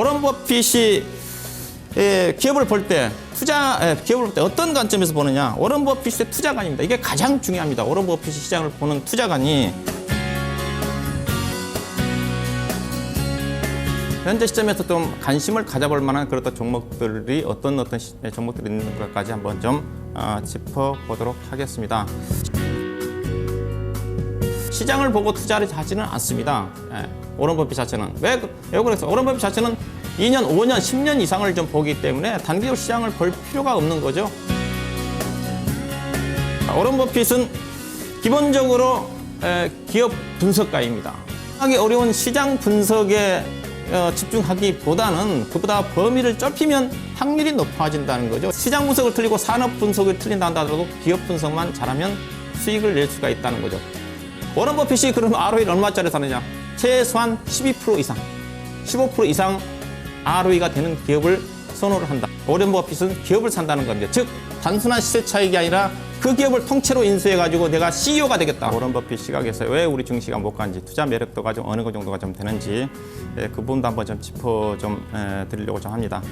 워런 버핏이 기업을 볼 때 기업을 볼 때 어떤 관점에서 보느냐? 워런 버핏의 투자관입니다. 이게 가장 중요합니다. 워런 버핏이 시장을 보는 투자관이 현재 시점에서 좀 관심을 가져볼 만한 그런 종목들이 어떤 종목들이 있는 것까지 한번 좀 짚어보도록 하겠습니다. 시장을 보고 투자를 하지는 않습니다. 워런 버핏 자체는. 왜 그래서 워런 버핏 자체는 2년, 5년, 10년 이상을 좀 보기 때문에 단기적으로 시장을 볼 필요가 없는 거죠. 워런 버핏은 기본적으로 기업 분석가입니다. 하기 어려운 시장 분석에 집중하기보다는 그보다 범위를 좁히면 확률이 높아진다는 거죠. 시장 분석을 틀리고 산업 분석을 틀린다 하더라도 기업 분석만 잘하면 수익을 낼 수가 있다는 거죠. 워런 버핏이 그럼 ROE를 얼마짜리 사느냐? 최소한 12% 이상, 15% 이상 ROE가 되는 기업을 선호를 한다. 워런 버핏은 기업을 산다는 겁니다. 즉 단순한 시세 차익이 아니라 그 기업을 통째로 인수해가지고 내가 CEO가 되겠다. 워런 버핏 시각에서 왜 우리 증시가 못 가는지, 투자 매력도가 좀 어느 정도가 좀 되는지 그 부분도 한번 좀 짚어 드리려고 좀 합니다.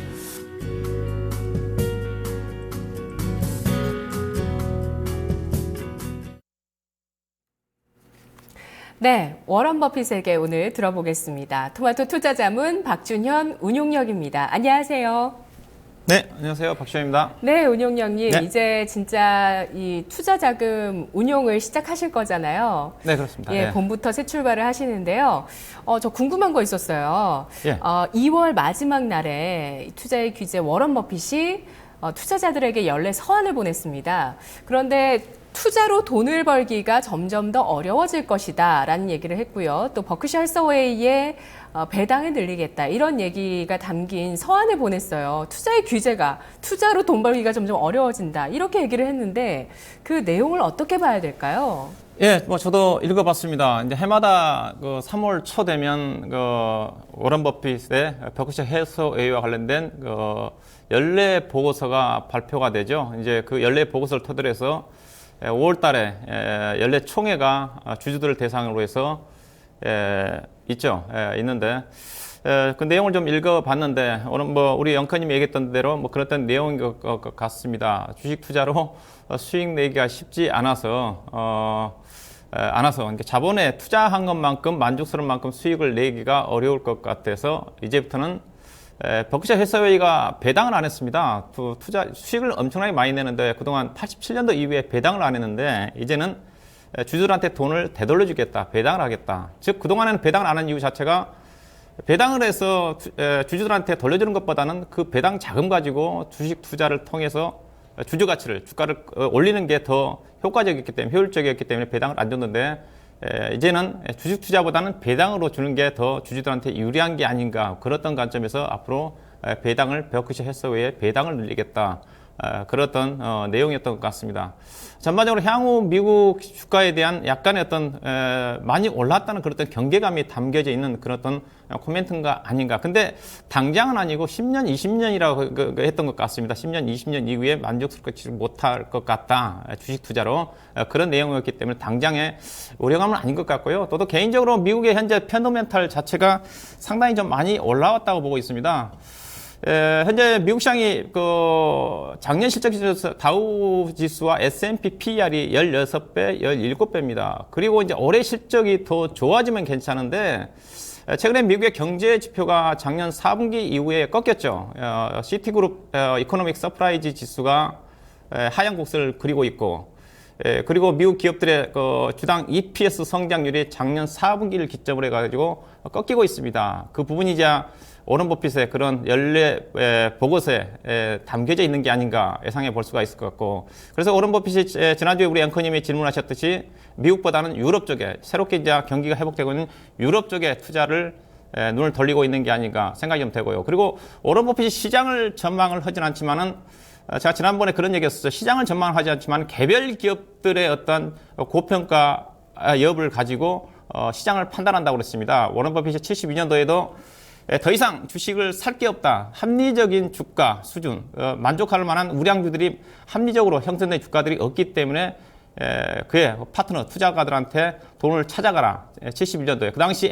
네, 워런 버핏에게 오늘 들어보겠습니다. 토마토 투자자문 박준현 운용력입니다. 안녕하세요. 네, 안녕하세요. 박준현입니다. 네, 운용력님. 네. 이제 진짜 이 투자 자금 운용을 시작하실 거잖아요. 네, 그렇습니다. 예, 네. 봄부터 새 출발을 하시는데요. 저 궁금한 거 있었어요. 예. 2월 마지막 날에 투자의 귀재 워런 버핏이 투자자들에게 연례 서한을 보냈습니다. 그런데 투자로 돈을 벌기가 점점 더 어려워질 것이다 라는 얘기를 했고요. 또 버크셔 해서웨이의 배당을 늘리겠다 이런 얘기가 담긴 서한을 보냈어요. 투자의 규제가 투자로 돈 벌기가 점점 어려워진다 이렇게 얘기를 했는데 그 내용을 어떻게 봐야 될까요? 예, 저도 읽어봤습니다. 이제 해마다 3월 초 되면 워런 버핏의 버크셔 해서웨이와 관련된 연례 보고서가 발표가 되죠. 이제 그 연례 보고서를 토대로 해서 5월 달에 연례 총회가 주주들을 대상으로 해서 있죠. 있는데 그 내용을 좀 읽어봤는데 오늘 우리 영커님이 얘기했던 대로 그랬던 내용인 것 같습니다. 주식 투자로 수익 내기가 쉽지 않아서 그러니까 자본에 투자한 것만큼 만족스러운 만큼 수익을 내기가 어려울 것 같아서 이제부터는 버크셔 해서웨이가 배당을 안 했습니다. 수익을 엄청나게 많이 내는데 그동안 87년도 이후에 배당을 안 했는데 이제는 주주들한테 돈을 되돌려주겠다. 배당을 하겠다. 즉 그동안에는 배당을 안 한 이유 자체가 배당을 해서 주주들한테 돌려주는 것보다는 그 배당 자금 가지고 주식 투자를 통해서 주주 가치를, 주가를 올리는 게 더 효과적이었기 때문에, 효율적이었기 때문에 배당을 안 줬는데 이제는 주식 투자보다는 배당으로 주는 게 더 주주들한테 유리한 게 아닌가 그랬던 관점에서 앞으로 배당을 버크셔 해서웨이에 배당을 늘리겠다 그랬던 내용이었던 것 같습니다. 전반적으로 향후 미국 주가에 대한 약간의 많이 올랐다는 그런 경계감이 담겨져 있는 그런 코멘트가 아닌가. 근데 당장은 아니고 10년, 20년이라고 했던 것 같습니다. 10년, 20년 이후에 만족스럽지 못할 것 같다. 주식 투자로. 그런 내용이었기 때문에 당장의 우려감은 아닌 것 같고요. 또 개인적으로 미국의 현재 펀더멘탈 자체가 상당히 좀 많이 올라왔다고 보고 있습니다. 현재 미국 시장이 작년 실적 지수 다우 지수와 S&P PER이 16배, 17배입니다. 그리고 이제 올해 실적이 더 좋아지면 괜찮은데 최근에 미국의 경제 지표가 작년 4분기 이후에 꺾였죠. 시티그룹 이코노믹 서프라이즈 지수가 하향 곡선을 그리고 있고 그리고 미국 기업들의 주당 EPS 성장률이 작년 4분기를 기점으로 해가지고 꺾이고 있습니다. 그 부분이 이제 워런 버핏의 그런 연례 보고서에 담겨져 있는 게 아닌가 예상해 볼 수가 있을 것 같고 그래서 워런 버핏이 지난주에 우리 앵커님이 질문하셨듯이 미국보다는 유럽 쪽에 새롭게 이제 경기가 회복되고 있는 유럽 쪽에 투자를 눈을 돌리고 있는 게 아닌가 생각이 좀 되고요. 그리고 워런 버핏이 시장을 전망을 하진 않지만은 제가 지난번에 그런 얘기했었죠. 시장을 전망을 하지 않지만 개별 기업들의 어떤 고평가 여부를 가지고 시장을 판단한다고 그랬습니다. 워런 버핏이 72년도에도 더 이상 주식을 살 게 없다. 합리적인 주가 수준, 만족할 만한 우량주들이 합리적으로 형성된 주가들이 없기 때문에 그의 파트너 투자가들한테 돈을 찾아가라. 71년도에. 그 당시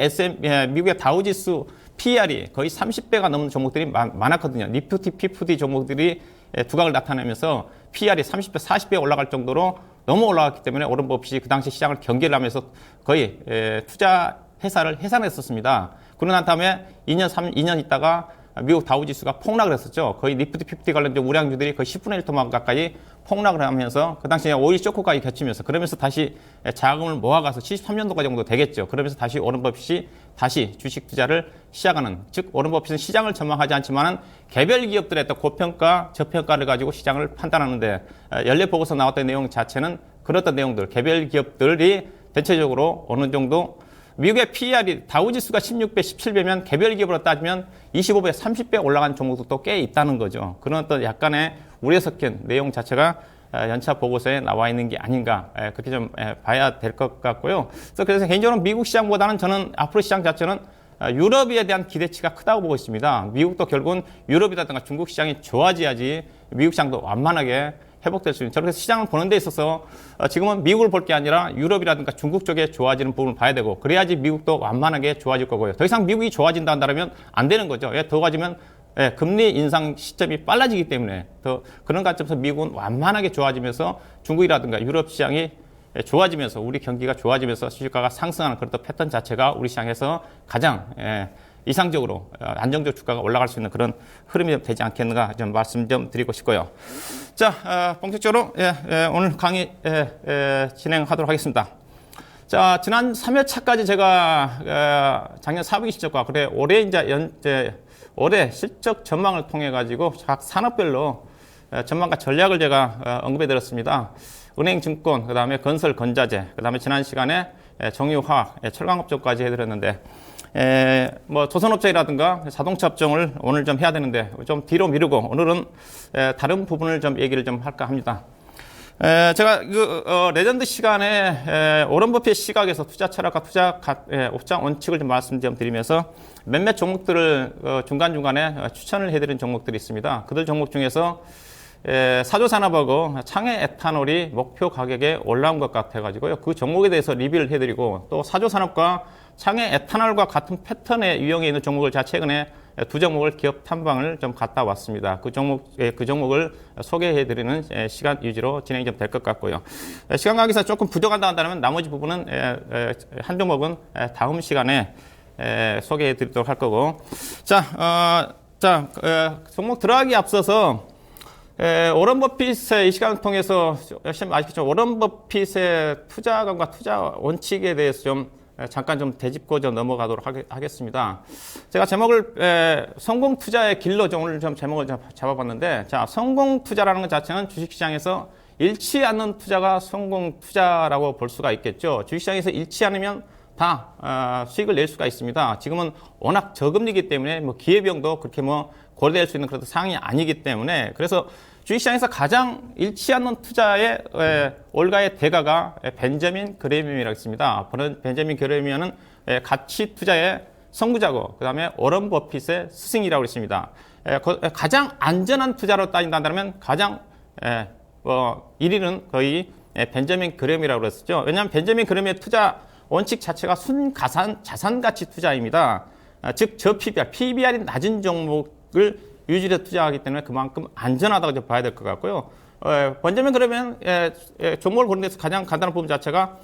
미국의 다우지수 PER이 거의 30배가 넘는 종목들이 많았거든요. 니프티, 피프티 종목들이 두각을 나타내면서 PER이 30배, 40배 올라갈 정도로 너무 올라갔기 때문에 오런 버핏이 그 당시 시장을 경계를 하면서 거의 투자 회사를 해산했었습니다. 그러고 난 다음에 2년 있다가 미국 다우지수가 폭락을 했었죠. 거의 니프티, 피프티 관련된 우량주들이 거의 10분의 1 토막 가까이 폭락을 하면서 그 당시에 오일 쇼크까지 겹치면서 그러면서 다시 자금을 모아가서 73년도까지 정도 되겠죠. 그러면서 다시 오런 버핏이 다시 주식 투자를 시작하는, 즉 오런 버핏은 시장을 전망하지 않지만은 개별 기업들의 또 고평가, 저평가를 가지고 시장을 판단하는데 연례 보고서 나왔던 내용 자체는 그렇던 내용들, 개별 기업들이 전체적으로 어느 정도 미국의 PER이 다우지수가 16배, 17배면 개별 기업으로 따지면 25배, 30배 올라간 종목도 꽤 있다는 거죠. 그런 어떤 약간의 우려 섞인 내용 자체가 연차 보고서에 나와 있는 게 아닌가, 그렇게 좀 봐야 될 것 같고요. 그래서 개인적으로 미국 시장보다는 저는 앞으로 시장 자체는 유럽에 대한 기대치가 크다고 보고 있습니다. 미국도 결국은 유럽이라든가 중국 시장이 좋아져야지 미국 시장도 완만하게 회복될 수 있는, 저렇게 시장을 보는 데 있어서 지금은 미국을 볼 게 아니라 유럽이라든가 중국 쪽에 좋아지는 부분을 봐야 되고, 그래야지 미국도 완만하게 좋아질 거고요. 더 이상 미국이 좋아진다 한다면 안 되는 거죠. 더 가지면 금리 인상 시점이 빨라지기 때문에 더 그런 관점에서 미국은 완만하게 좋아지면서 중국이라든가 유럽 시장이 좋아지면서 우리 경기가 좋아지면서 주식가가 상승하는 그런 패턴 자체가 우리 시장에서 가장 이상적으로 안정적 주가가 올라갈 수 있는 그런 흐름이 되지 않겠는가 좀 말씀 좀 드리고 싶고요. 자, 본격적으로 오늘 강의 진행하도록 하겠습니다. 자, 지난 3회차까지 제가 작년 사분기 실적과 그래 올해 올해 실적 전망을 통해 가지고 각 산업별로 전망과 전략을 제가 언급해 드렸습니다. 은행, 증권, 그 다음에 건설, 건자재, 그 다음에 지난 시간에 정유화학, 철강업 쪽까지 해드렸는데, 뭐 조선업종이라든가 자동차 업종을 오늘 좀 해야 되는데 좀 뒤로 미루고 오늘은 다른 부분을 좀 얘기를 좀 할까 합니다. 제가 레전드 시간에 오런 버핏 시각에서 투자 철학과 투자 옵장 원칙을 좀 말씀 좀 드리면서 몇몇 종목들을 중간중간에 추천을 해드린 종목들이 있습니다. 그들 종목 중에서 사조산업하고 창해 에탄올이 목표 가격에 올라온 것 같아가지고요. 그 종목에 대해서 리뷰를 해드리고, 또 사조산업과 창해 에탄올과 같은 패턴의 유형에 있는 종목을 제가 최근에 두 종목을 기업 탐방을 좀 갔다 왔습니다. 그 종목을 소개해드리는 시간 유지로 진행이 좀 될 것 같고요. 시간 관계상 조금 부족하다 한다면 나머지 부분은 한 종목은 다음 시간에 소개해드리도록 할 거고. 종목 들어가기 앞서서 오런 버핏의 이 시간을 통해서 열심히 아시겠죠? 오런 버핏의 투자관과 투자 원칙에 대해서 좀 잠깐 좀 되짚고 좀 넘어가도록 하겠습니다. 제가 제목을 성공 투자의 길로 좀 오늘 좀 제목을 잡아봤는데, 자, 성공 투자라는 것 자체는 주식시장에서 잃지 않는 투자가 성공 투자라고 볼 수가 있겠죠. 주식시장에서 잃지 않으면 다 수익을 낼 수가 있습니다. 지금은 워낙 저금리이기 때문에 뭐 기회비용도 그렇게 뭐 고려될 수 있는 그런 상황이 아니기 때문에, 그래서 주식시장에서 가장 잃지 않는 투자의 올가의 대가가 벤저민 그레미엄이라고 있습니다. 벤저민 그레미엄은 가치 투자의 선구자고, 그 다음에 오런 버핏의 스승이라고 있습니다. 가장 안전한 투자로 따진다면 가장 1위는 거의 벤저민 그레미엄이라고 그랬었죠. 왜냐하면 벤저민 그레미엄의 투자 원칙 자체가 순가산 자산가치 투자입니다. 즉 PBR이 낮은 종목을 유지를 투자하기 때문에 그만큼 안전하다고 봐야 될 것 같고요. 벤저민 그러면 종목을 고른 데서 가장 간단한 부분 자체가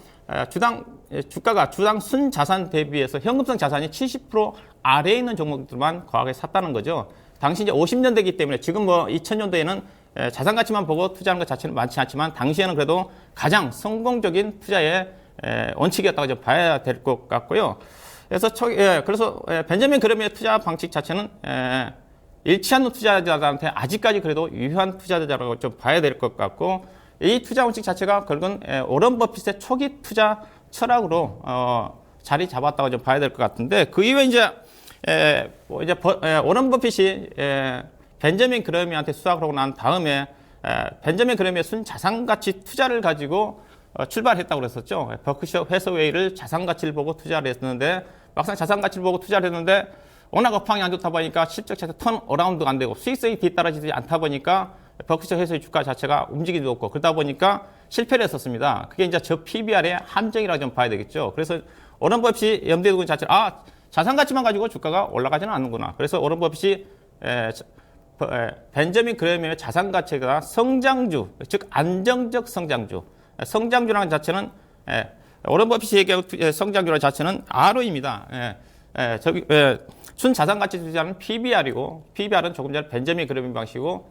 주가가 주당 순자산 대비해서 현금성 자산이 70% 아래에 있는 종목들만 과하게 샀다는 거죠. 당시 이제 50년대이기 때문에 지금 뭐 2000년대에는 자산 가치만 보고 투자하는 것 자체는 많지 않지만 당시에는 그래도 가장 성공적인 투자의 원칙이었다고 좀 봐야 될 것 같고요. 그래서 벤저민 그레미엄의 투자 방식 자체는 잃지 않는 투자자들한테 아직까지 그래도 유효한 투자자라고 좀 봐야 될 것 같고, 이 투자 원칙 자체가 결국은 오런 버핏의 초기 투자 철학으로 자리 잡았다고 좀 봐야 될 것 같은데, 그 이후에 이제 오런 버핏이 벤저민 그레미엄한테 수학을 하고 난 다음에 벤저민 그레미엄의 순자산가치 투자를 가지고 출발했다고 그랬었죠. 버크셔 해서웨이를 자산가치를 보고 투자를 했는데, 막상 자산가치를 보고 투자를 했는데 워낙 업황이 안 좋다 보니까 실적 자체 턴 어라운드가 안 되고 수익성이 뒤따라지지 않다 보니까 버크셔 해서웨이 주가 자체가 움직이지도 없고, 그러다 보니까 실패를 했었습니다. 그게 이제 저 PBR의 함정이라고 좀 봐야 되겠죠. 그래서 오런 버핏이 염두에 두고 자체를 자산 가치만 가지고 주가가 올라가지는 않는구나. 그래서 워런 버핏이 벤저민 그레이엄의 자산 가치가 성장주, 즉 안정적 성장주. 성장주라는 자체는 워런 버핏이 얘기하고 성장주라는 자체는 ROE입니다. 순자산 가치 투자는 PBR이고 PBR은 조금 전에 벤저민 그레이엄 방식이고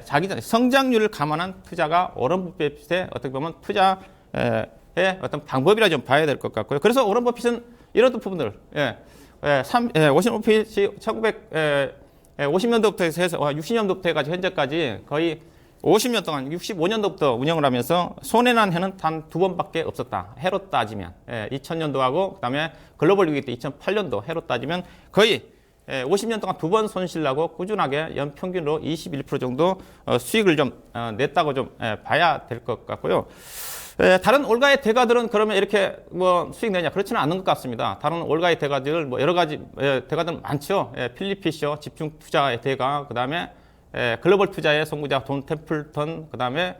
자기 성장률을 감안한 투자가 워런 버핏의 어떻게 보면 투자의 어떤 방법이라 좀 봐야 될 것 같고요. 그래서 워런 버핏은 이런 부분들, 워런 버핏이 50년도부터 해서 60년도부터 해가지고 현재까지 거의 50년 동안 65년도부터 운영을 하면서 손해난 해는 단 2번밖에 없었다. 해로 따지면 2000년도하고 그다음에 글로벌 위기 때 2008년도 해로 따지면 거의 50년 동안 2번 손실나고 꾸준하게 연평균으로 21% 정도 수익을 좀 냈다고 좀 봐야 될 것 같고요. 다른 올가의 대가들은 그러면 이렇게 뭐 수익 내냐? 그렇지는 않은 것 같습니다. 다른 올가의 대가들 뭐 여러 가지 대가들 많죠. 필립피셔 집중 투자의 대가, 그 다음에 글로벌 투자의 선구자 돈 템플턴, 그 다음에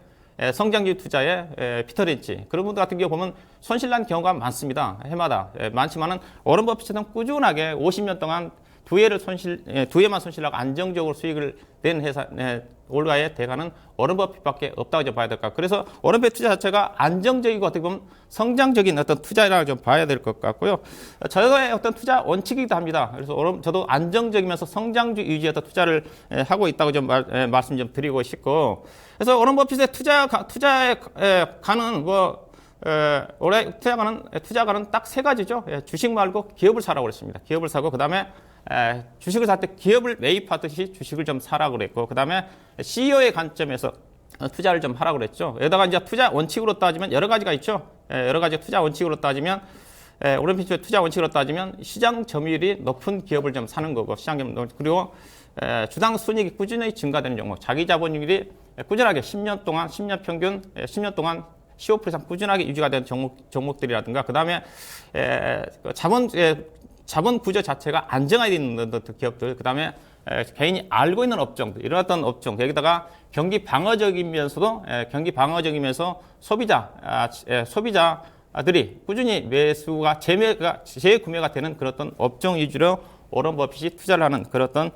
성장주 투자의 피터 린치, 그런 분들 같은 경우 보면 손실난 경우가 많습니다. 해마다 많지만은 워런 버핏은 꾸준하게 50년 동안 두 해만 손실하고 안정적으로 수익을 낸 회사, 올가의 대가는 워런 버핏밖에 없다고 봐야 될까. 그래서 워런 버핏 투자 자체가 안정적이고 어떻게 보면 성장적인 어떤 투자라고 좀 봐야 될 것 같고요. 저의 어떤 투자 원칙이기도 합니다. 그래서 저도 안정적이면서 성장주 위주의 어떤 투자를 하고 있다고 좀 말씀 좀 드리고 싶고. 그래서 워런 버핏의 투자에 가는 올해 투자가는 딱 세 가지죠. 주식 말고 기업을 사라고 그랬습니다. 기업을 사고, 그 다음에 주식을 살 때 기업을 매입하듯이 주식을 좀 사라고 그랬고, 그 다음에 CEO의 관점에서 투자를 좀 하라고 그랬죠. 여기다가 이제 투자 원칙으로 따지면 여러 가지가 있죠. 여러 가지 투자 원칙으로 따지면, 워런 버핏의 투자 원칙으로 따지면 시장 점유율이 높은 기업을 좀 사는 거고, 그리고 주당 순이익이 꾸준히 증가되는 종목, 자기 자본율이 꾸준하게 10년 평균 10년 동안 15% 이상 꾸준하게 유지가 되는 종목들이라든가, 그 다음에 자본 구조 자체가 안정화되어 있는 기업들, 그 다음에 개인이 알고 있는 업종들, 이런 어떤 업종, 여기다가 경기 방어적이면서 소비자들이 꾸준히 매수가 재구매가 되는 그런 어떤 업종 위주로 워런 버핏이 투자를 하는 그런 어떤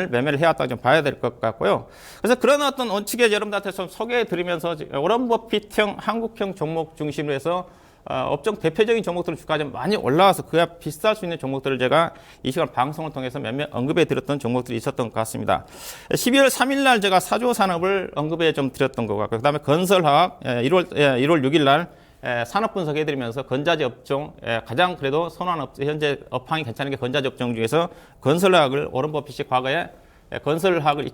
매매를 해왔다고 좀 봐야 될 것 같고요. 그래서 그런 어떤 원칙에 여러분들한테 좀 소개해 드리면서 워런 버핏형 한국형 종목 중심으로 해서 업종 대표적인 종목들은 주가가 좀 많이 올라와서 그야 비쌀 수 있는 종목들을 제가 이 시간 방송을 통해서 몇몇 언급해 드렸던 종목들이 있었던 것 같습니다. 12월 3일 날 제가 사조 산업을 언급해 좀 드렸던 것 같고요. 그 다음에 건설화학 1월 6일 날 산업 분석해 드리면서 건자재 업종, 가장 그래도 선호하는 현재 업황이 괜찮은 게 건자재 업종 중에서 건설화학을 워런 버핏이 과거에 건설화학을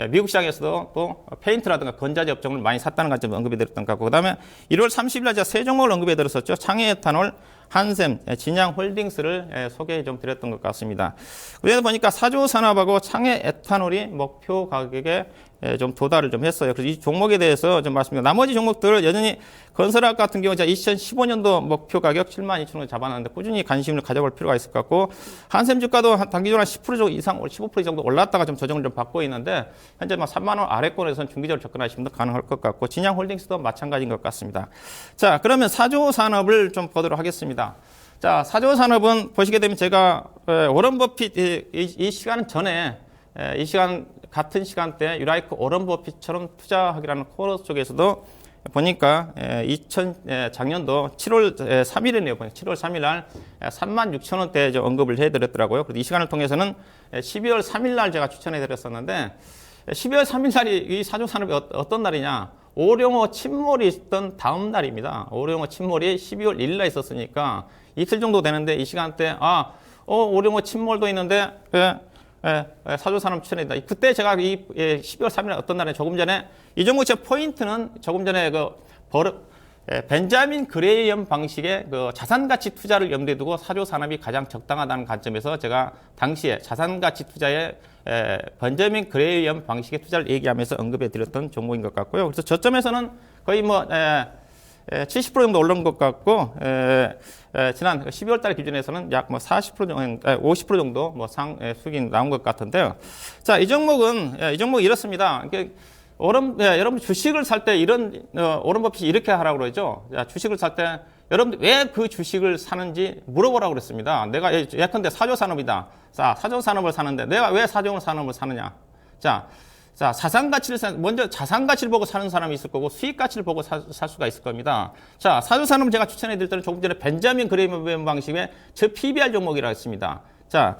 미국 시장에서도 또 페인트라든가 건자재 업종을 많이 샀다는 관점을 언급해 드렸던 것 같고, 그 다음에 1월 30일 날 제가 세 종목을 언급해 드렸었죠. 창해에탄올, 한샘, 진양홀딩스를 소개해 좀 드렸던 것 같습니다. 그래서 보니까 사조산업하고 창해에탄올이 목표 가격에 좀 도달을 좀 했어요. 그래서 이 종목에 대해서 좀 말씀드리고, 나머지 종목들 여전히 건설학 같은 경우 제가 2015년도 목표 가격 72,000원 잡아놨는데 꾸준히 관심을 가져볼 필요가 있을 것 같고, 한샘 주가도 단기적으로 한 10% 이상, 15% 정도 올랐다가 좀 조정을 좀 받고 있는데, 현재 3만 원 아래권에서는 중기적으로 접근하시면 더 가능할 것 같고, 진양홀딩스도 마찬가지인 것 같습니다. 자, 그러면 사조산업을 좀 보도록 하겠습니다. 자, 사조산업은 보시게 되면 제가 워런 버핏 이 시간 전에 이 시간 같은 시간대에 유라이크 워런 버핏처럼 투자하기라는 코너 쪽에서도 보니까 작년도 7월 3일이네요. 7월 3일 날 36,000원대 언급을 해드렸더라고요. 그래서 이 시간을 통해서는 12월 3일 날 제가 추천해드렸었는데, 12월 3일 날이 이 사조산업이 어떤 날이냐? 오룡호 침몰이 있던 다음 날입니다. 오룡호 침몰이 12월 1일 날 있었으니까 이틀 정도 되는데, 이 시간대 오룡호 침몰도 있는데 사조산업 추천했다. 그때 제가 12월 3일 어떤 날에 조금 전에 이 종목 제 포인트는 조금 전에 벤자민 그레이엄 방식의 자산가치 투자를 염두에 두고 사조산업이 가장 적당하다는 관점에서 제가 당시에 자산가치 투자에 벤자민 그레이엄 방식의 투자를 얘기하면서 언급해 드렸던 종목인 것 같고요. 그래서 저점에서는 거의 70% 정도 올라온 것 같고, 지난 12월 달 기준에서는 약 40% 정도, 50% 정도 수익이 나온 것 같은데요. 자, 이 종목은 이렇습니다. 여러분 주식을 살 때 워런 버핏이 이렇게 하라고 그러죠. 자, 주식을 살 때 여러분들 왜 그 주식을 사는지 물어보라고 그랬습니다. 내가 예컨대 사조산업이다. 자, 사조산업을 사는데 내가 왜 사조산업을 사느냐? 자, 먼저 자산가치를 보고 사는 사람이 있을 거고 수익가치를 보고 살 수가 있을 겁니다. 자, 사조산업을 제가 추천해 드릴 때는 조금 전에 벤자민 그레이먼 방식의 저 PBR 종목이라고 했습니다. 자,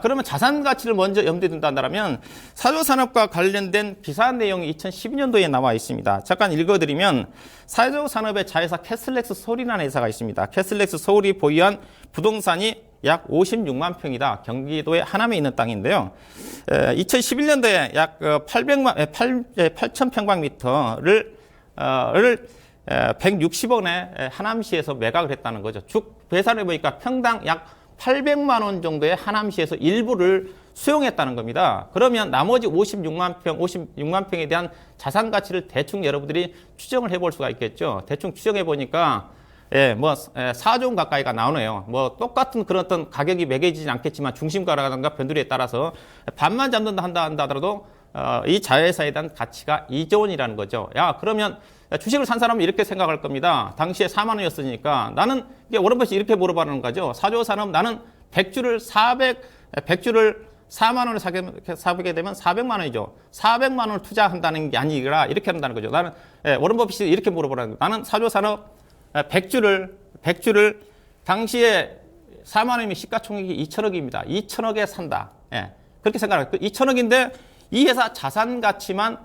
그러면 자산가치를 먼저 염두에 둔다면 사조산업과 관련된 기사 내용이 2012년도에 나와 있습니다. 잠깐 읽어드리면 사조산업의 자회사 캐슬렉스 서울이라는 회사가 있습니다. 캐슬렉스 서울이 보유한 부동산이 약 56만 평이다. 경기도의 하남에 있는 땅인데요. 2011년도에 약 8,000평방미터를 160원에 하남시에서 매각을 했다는 거죠. 계산해 보니까 평당 약 800만 원 정도의 하남시에서 일부를 수용했다는 겁니다. 그러면 나머지 56만 평에 대한 자산 가치를 대충 여러분들이 추정을 해볼 수가 있겠죠. 대충 추정해 보니까 4조 원 가까이가 나오네요. 똑같은 그런 어떤 가격이 매겨지진 않겠지만 중심가라든가 변두리에 따라서 반만 잡는다 한다 하더라도 이 자회사에 대한 가치가 2조 원이라는 거죠. 그러면 주식을 산 사람은 이렇게 생각할 겁니다. 당시에 4만 원이었으니까 나는 워런 버핏이 이렇게 물어보는 거죠. 사조산업 나는 100주를 4만 원에 사게 되면 400만 원이죠. 400만 원을 투자한다는 게 아니라 이렇게 한다는 거죠. 나는 워런 버핏이 이렇게 물어보라는 거예요. 나는 사조산업 100주를 당시에 4만 원이면 시가총액이 2천억입니다. 2천억에 산다. 그렇게 생각해요. 2천억인데 이 회사 자산가치만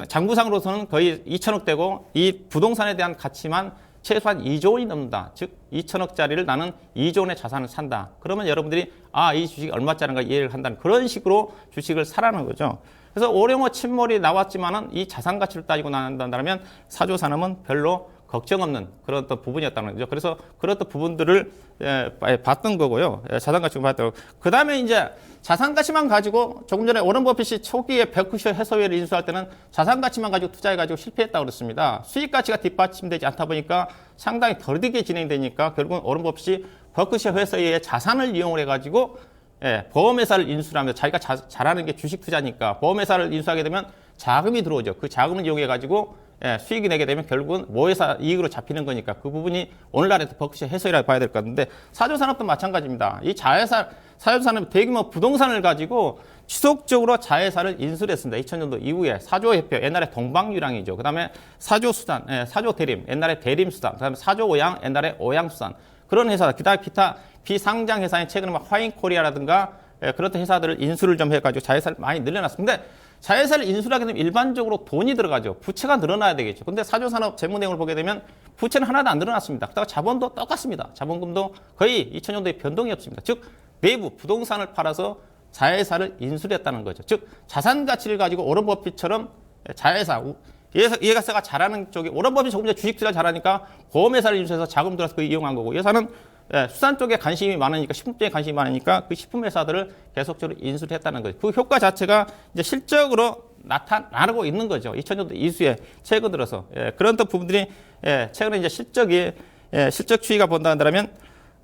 장부상으로서는 거의 2천억 되고 이 부동산에 대한 가치만 최소한 2조 원이 넘는다. 즉 2천억짜리를 나는 2조 원의 자산을 산다. 그러면 여러분들이 이 주식이 얼마짜리인가 이해를 한다는 그런 식으로 주식을 사라는 거죠. 그래서 오령호 침몰이 나왔지만은 이 자산 가치를 따지고 나간다면 사조산업은 별로 걱정 없는 그런 어떤 부분이었다는 거죠. 그래서 그런 어떤 부분들을 봤던 거고요. 자산 가치를 봤던 거고. 그 다음에 이제 자산 가치만 가지고 조금 전에 워런 버핏이 초기에 버크셔 해서웨이를 인수할 때는 자산 가치만 가지고 투자해가지고 실패했다고 그랬습니다. 수익 가치가 뒷받침되지 않다 보니까 상당히 덜리게 진행되니까 결국은 워런 버핏이 버크셔 해서웨이의 자산을 이용을 해가지고 보험회사를 인수하면서 자기가 잘하는 게 주식 투자니까 보험회사를 인수하게 되면 자금이 들어오죠. 그 자금을 이용해가지고 수익이 내게 되면 결국은 모회사 이익으로 잡히는 거니까 그 부분이 오늘날의 버크셔 해서웨이라고 봐야 될 것 같은데 사조산업도 마찬가지입니다. 이 사조산업 대규모 부동산을 가지고 지속적으로 자회사를 인수를 했습니다. 2000년도 이후에 사조해표, 옛날에 동방유랑이죠. 그 다음에 사조수산, 사조대림, 옛날에 대림수산, 그 다음에 사조오양, 옛날에 오양수산 그런 회사, 기타 비상장 회사인 최근에 화인코리아라든가 그런 회사들을 인수를 좀 해가지고 자회사를 많이 늘려놨습니다. 근데 자회사를 인수를 하게 되면 일반적으로 돈이 들어가죠. 부채가 늘어나야 되겠죠. 근데 사조산업 재무 내용을 보게 되면 부채는 하나도 안 늘어났습니다. 그다가 자본도 똑같습니다. 자본금도 거의 2000년도에 변동이 없습니다. 즉 내부 부동산을 팔아서 자회사를 인수를 했다는 거죠. 즉 자산 가치를 가지고 워런 버핏처럼 자회사 이 회사가 잘하는 쪽이 워런 버핏이 조금 전에 주식 투자 잘하니까 보험회사를 인수해서 자금 들어서 그걸 이용한 거고 이 회사는 수산 쪽에 관심이 많으니까 식품 쪽에 관심이 많으니까 그 식품 회사들을 계속적으로 인수를 했다는 거죠. 그 효과 자체가 이제 실적으로 나타나고 있는 거죠. 2000년도 이후에 최근 들어서 그런 또 부분들이 최근에 이제 실적 추이가 본다면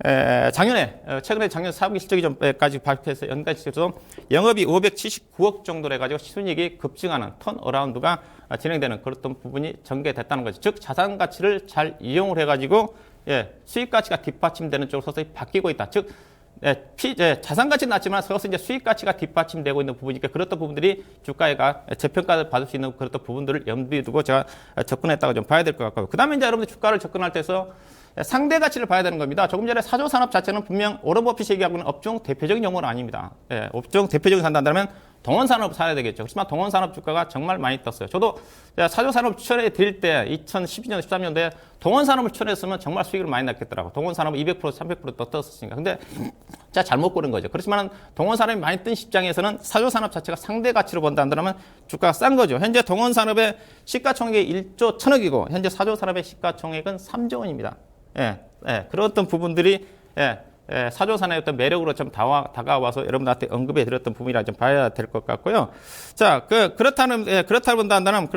최근에 작년 사분기 실적이 좀까지 발표해서 연간실적으로 영업이 579억 정도로 해가지고 순이익이 급증하는 턴어라운드가 진행되는 그런 부분이 전개됐다는 거죠. 즉 자산 가치를 잘 이용을 해가지고 수익 가치가 뒷받침되는 쪽으로 서서히 바뀌고 있다. 즉 자산 가치는 낮지만 서서히 이제 수익 가치가 뒷받침되고 있는 부분이니까 그렇던 부분들이 주가가 재평가를 받을 수 있는 그런 부분들을 염두에 두고 제가 접근했다고 좀 봐야 될 것 같고요. 그 다음에 이제 여러분들 주가를 접근할 때서 상대 가치를 봐야 되는 겁니다. 조금 전에 사조산업 자체는 분명 워런 버핏이 얘기하고 있는 업종 대표적인 용어는 아닙니다. 업종 대표적인 산다면 동원산업 사야 되겠죠. 그렇지만 동원산업 주가가 정말 많이 떴어요. 저도 사조산업 추천해 드릴 때 2012년, 13년도에 동원산업을 추천했으면 정말 수익을 많이 났겠더라고요. 동원산업은 200%, 300% 더 떴었으니까. 근데 제가 잘못 고른 거죠. 그렇지만 동원산업이 많이 뜬 시장에서는 사조산업 자체가 상대 가치로 본다면 주가가 싼 거죠. 현재 동원산업의 시가총액이 1조 1000억이고 현재 사조산업의 시가총액은 3조 원입니다. 그런 어떤 부분들이 사조산의 어떤 매력으로 좀 다가와서 여러분들한테 언급해 드렸던 부분이라 좀 봐야 될 것 같고요. 자, 그렇다 본다면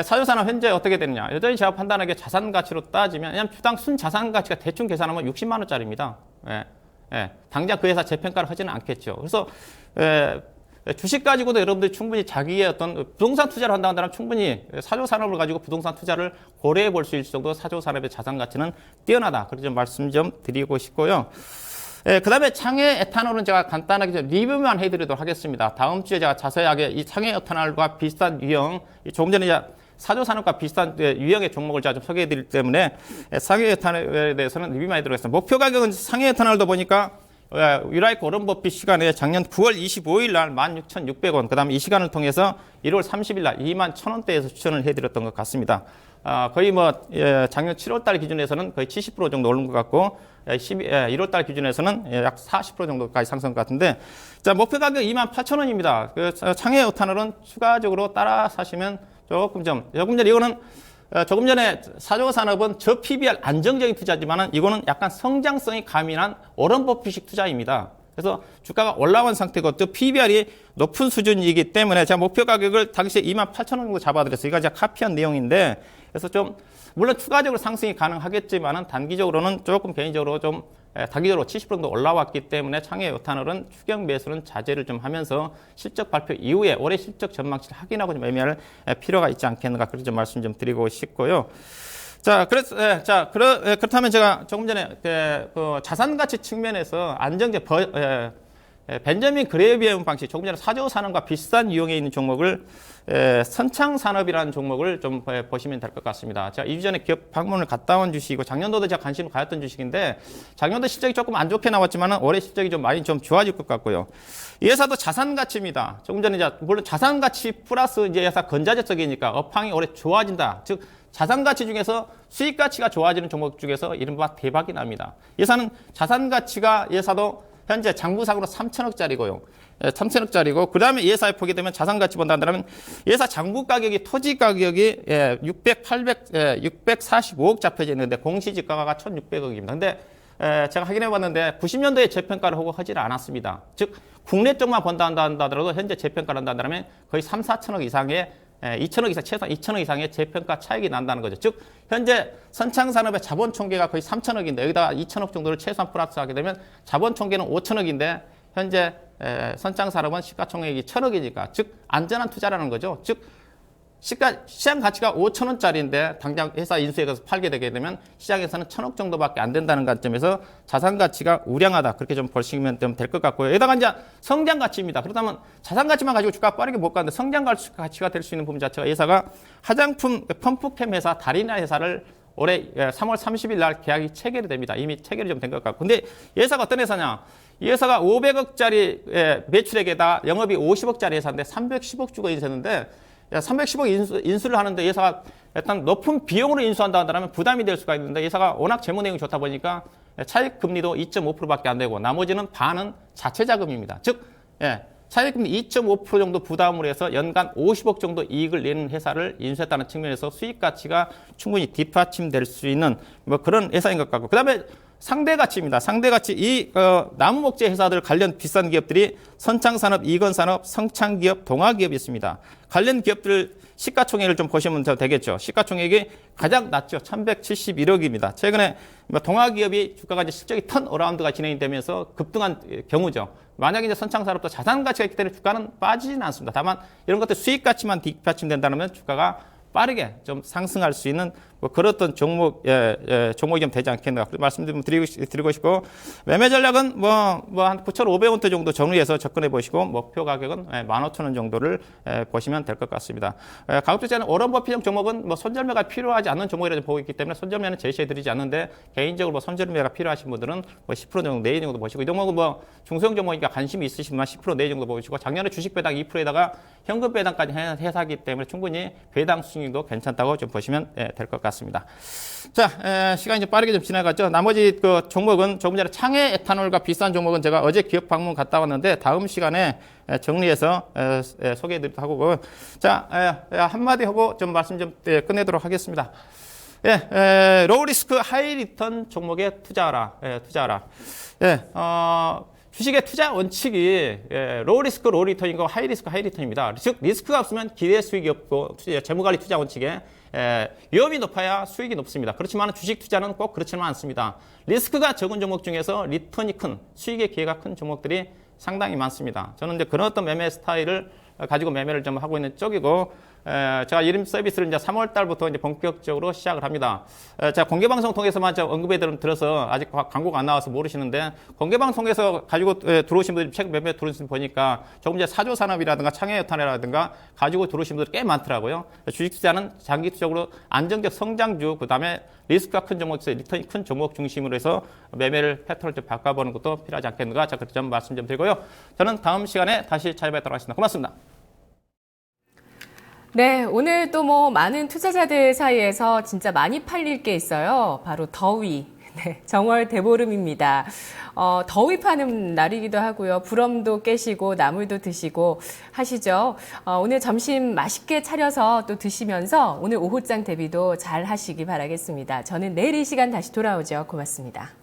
사조산업 현재 어떻게 되느냐. 여전히 제가 판단하기에 자산 가치로 따지면, 왜냐면 주당 순 자산 가치가 대충 계산하면 60만 원짜리입니다. 당장 그 회사 재평가를 하지는 않겠죠. 그래서, 주식 가지고도 여러분들이 충분히 자기의 어떤 부동산 투자를 한다고 한다면 충분히 사조 산업을 가지고 부동산 투자를 고려해 볼 수 있을 정도로 사조 산업의 자산 가치는 뛰어나다. 그렇게 좀 말씀 좀 드리고 싶고요. 그 다음에 창해 에탄올은 제가 간단하게 좀 리뷰만 해드리도록 하겠습니다. 다음 주에 제가 자세하게 이 창해 에탄올과 비슷한 유형, 조금 전에 이제 사조 산업과 비슷한 유형의 종목을 제가 좀 소개해 드리기 때문에 상해 에탄올에 대해서는 리뷰만 해드리겠습니다. 목표 가격은 상해 에탄올도 보니까 유라이크 워런 버핏 시간에 작년 9월 25일 날 16,600원, 그 다음에 이 시간을 통해서 1월 30일 날 21,000원대에서 추천을 해드렸던 것 같습니다. 거의 작년 7월 달 기준에서는 거의 70% 정도 오른 것 같고, 1월 달 기준에서는 약 40% 정도까지 상승한 것 같은데, 자, 목표 가격 28,000원입니다. 창해 에탄올은 추가적으로 따라 사시면 조금 전에 이거는 조금 전에 사조 산업은 저 PBR 안정적인 투자지만은 이거는 약간 성장성이 가미한 워런 버핏식 투자입니다. 그래서 주가가 올라온 상태고 또 PBR이 높은 수준이기 때문에 제가 목표 가격을 당시에 28,000원 정도 잡아드렸어요. 이거 제가 카피한 내용인데, 그래서 좀 물론 추가적으로 상승이 가능하겠지만은 단기적으로는 조금 개인적으로 좀 단기적으로 70% 정도 올라왔기 때문에 창해 에탄올은 추경 매수는 자제를 좀 하면서 실적 발표 이후에 올해 실적 전망치를 확인하고 좀 매매할 필요가 있지 않겠는가, 그렇게 좀 말씀 좀 드리고 싶고요. 자, 그렇다면 제가 조금 전에 그 자산 가치 측면에서 안정적 벤저민 그레이비엄 방식, 조금 전에 사조 산업과 비슷한 유형에 있는 종목을 선창 산업이라는 종목을 좀 보시면 될 것 같습니다. 제가 이전에 기업 방문을 갔다 온 주식이고 작년도도 제가 관심을 가졌던 주식인데 작년도 실적이 조금 안 좋게 나왔지만 올해 실적이 좀 많이 좀 좋아질 것 같고요. 이 회사도 자산 가치입니다. 조금 전에 이제 물론 자산 가치 플러스 이제 회사 건자재 쪽이니까 업황이 올해 좋아진다. 즉 자산 가치 중에서 수익 가치가 좋아지는 종목 중에서 이른바 대박이 납니다. 이 회사는 자산 가치가 이 회사도 현재 장부상으로 3천억짜리고요. 3천억짜리고, 그 다음에 이 회사에 보게 되면 자산 가치 본다면 이 회사 장부 가격이, 토지 가격이 645억 잡혀져 있는데 공시지가가 1,600억입니다. 근데 제가 확인해 봤는데 90년도에 재평가를 하고 하지는 않았습니다. 즉, 국내 쪽만 본다 하더라도 현재 재평가를 한다면 거의 3, 4천억 이상의 2천억 이상, 최소한 2천억 이상의 재평가 차익이 난다는 거죠. 즉, 현재 선창산업의 자본 총계가 거의 3천억인데 여기다가 2천억 정도를 최소한 플러스하게 되면 자본 총계는 5천억인데 현재 선창산업은 시가총액이 1,000억이니까, 즉 안전한 투자라는 거죠. 즉 시장 가치가 5천원짜리인데 당장 회사 인수에 가서 팔게 되게 되면 시장에서는 1,000억 정도밖에 안 된다는 관점에서 자산 가치가 우량하다, 그렇게 좀 보시면 될 것 같고요. 여기다가 이제 성장 가치입니다. 그렇다면 자산 가치만 가지고 주가가 빠르게 못 가는데 성장 가치가 될 수 있는 부분 자체가, 회사가 화장품 펌프캠 회사 다리나 회사를 올해 3월 30일 날 계약이 체결이 됩니다. 이미 체결이 좀 된 것 같고. 근데 이 회사가 어떤 회사냐? 이 회사가 500억짜리 매출액에다 영업이 50억짜리 회사인데 310억 주고 인수했는데 310억 인수를 하는데 회사가 일단 높은 비용으로 인수한다 한다면 부담이 될 수가 있는데 회사가 워낙 재무 내용이 좋다 보니까 차익 금리도 2.5%밖에 안 되고 나머지는 반은 자체 자금입니다. 즉, 차익 금리 2.5% 정도 부담으로 해서 연간 50억 정도 이익을 내는 회사를 인수했다는 측면에서 수익 가치가 충분히 뒷받침될 수 있는 뭐 그런 회사인 것 같고, 그다음에 상대 가치입니다. 상대 가치, 나무 목재 회사들 관련 비싼 기업들이 선창산업, 이건산업, 성창기업, 동아기업이 있습니다. 관련 기업들 시가총액을 좀 보시면 되겠죠. 시가총액이 가장 낮죠. 1,171억입니다. 최근에 동아기업이 주가가 이제 실적이 턴어라운드가 진행이 되면서 급등한 경우죠. 만약에 이제 선창산업도 자산 가치가 있기 때문에 주가는 빠지지는 않습니다. 다만 이런 것들 수익 가치만 뒷받침된다면 주가가 빠르게 좀 상승할 수 있는 뭐 그렇던 종목이 좀 되지 않겠는가, 그런 말씀 좀 드리고 싶고, 매매 전략은 한 9,500원대 정도 전후해서 접근해 보시고, 목표 가격은 15,000원 정도를 보시면 될 것 같습니다. 가격 투자는 워런 버핏형 종목은 뭐 손절매가 필요하지 않는 종목이라고 보고 있기 때문에 손절매는 제시해 드리지 않는데, 개인적으로 뭐 손절매가 필요하신 분들은 뭐 10% 정도 내외 정도 보시고, 이 종목은 뭐 중소형 종목이니까 관심이 있으시면 10% 내외 정도 보시고, 작년에 주식 배당 2%에다가 현금 배당까지 회사이기 때문에 충분히 배당 수익도 괜찮다고 좀 보시면 될 것 같습니다. 자, 시간이 좀 빠르게 좀 지나갔죠. 나머지 그 종목은 조금 전에 창해 에탄올과 비슷한 종목은 제가 어제 기업 방문 갔다 왔는데 다음 시간에 정리해서 소개해 드리도록 하고, 자, 한마디 하고 좀 말씀 좀 끝내도록 하겠습니다. 로우 리스크 하이 리턴 종목에 투자하라. 주식의 투자 원칙이 로우 리스크 로우 리턴이고 하이 리스크 하이 리턴입니다. 즉 리스크가 없으면 기대 수익이 없고, 재무관리 투자 원칙에 위험이 높아야 수익이 높습니다. 그렇지만 주식 투자는 꼭 그렇지는 않습니다. 리스크가 적은 종목 중에서 리턴이 큰, 수익의 기회가 큰 종목들이 상당히 많습니다. 저는 이제 그런 어떤 매매 스타일을 가지고 매매를 좀 하고 있는 쪽이고, 제가 이름 서비스를 이제 3월 달부터 이제 본격적으로 시작을 합니다. 제가 공개 방송 통해서만 언급해 들어서 아직 광고가 안 나와서 모르시는데, 공개 방송에서 가지고 들어오신 분들이 최근 매매 들어오신 분 보니까 조금 이제 사조 산업이라든가 창해여탄이라든가 가지고 들어오신 분들이 꽤 많더라고요. 주식 투자는 장기적으로 안정적 성장주, 그 다음에 리스크가 큰 종목에서 리턴이 큰 종목 중심으로 해서 매매를 패턴을 좀 바꿔보는 것도 필요하지 않겠는가, 자, 그렇게 좀 말씀 좀 드리고요. 저는 다음 시간에 다시 찾아뵙도록 하겠습니다. 고맙습니다. 네, 오늘 또 뭐 많은 투자자들 사이에서 진짜 많이 팔릴 게 있어요. 바로 더위. 네, 정월 대보름입니다. 더위 파는 날이기도 하고요. 부럼도 깨시고 나물도 드시고 하시죠. 오늘 점심 맛있게 차려서 또 드시면서 오늘 오후장 대비도 잘 하시기 바라겠습니다. 저는 내일 이 시간 다시 돌아오죠. 고맙습니다.